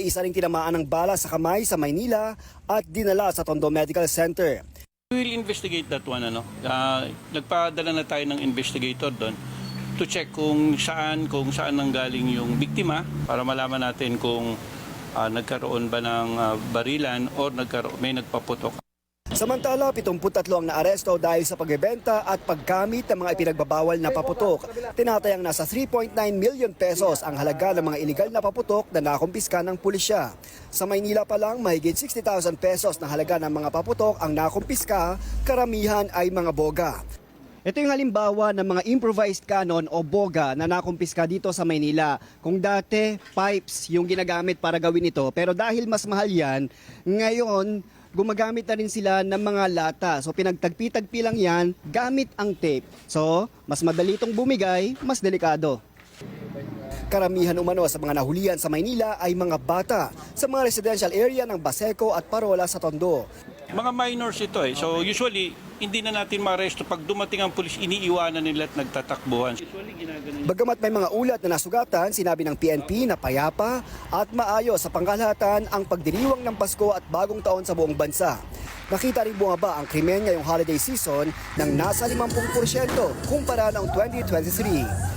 May isa ring tinamaan ng bala sa kamay sa Maynila at dinala sa Tondo Medical Center. We will investigate that one. Nagpadala na tayo ng investigator doon to check kung saan nanggaling yung biktima para malaman natin kung nagkaroon ba ng barilan o may nagpaputok. Samantala, 73 ang naaresto dahil sa pagbebenta at paggamit ng mga ipinagbabawal na paputok. Tinatayang nasa 3.9 million pesos ang halaga ng mga iligal na paputok na nakumpiska ng pulisya. Sa Maynila pa lang, mahigit 60,000 pesos na halaga ng mga paputok ang nakumpiska, karamihan ay mga boga. Ito yung halimbawa ng mga improvised cannon o boga na nakumpiska dito sa Maynila. Kung dati, pipes yung ginagamit para gawin ito, pero dahil mas mahal yan, ngayon gumagamit na rin sila ng mga lata. So pinagtagpi-tagpi lang yan gamit ang tape. So mas madali itong bumigay, mas delikado. Karamihan umano sa mga nahulihan sa Maynila ay mga bata sa mga residential area ng Baseco at Parola sa Tondo. Mga minors ito So usually, hindi na natin ma-arresto. Pag dumating ang pulis, iniiwanan nila at nagtatakbuhan. Bagamat may mga ulat na nasugatan, sinabi ng PNP na payapa at maayos sa pangkalahatan ang pagdiriwang ng Pasko at Bagong Taon sa buong bansa. Nakita rin bumaba ang krimen ngayong holiday season ng nasa 50% kumpara noong 2023.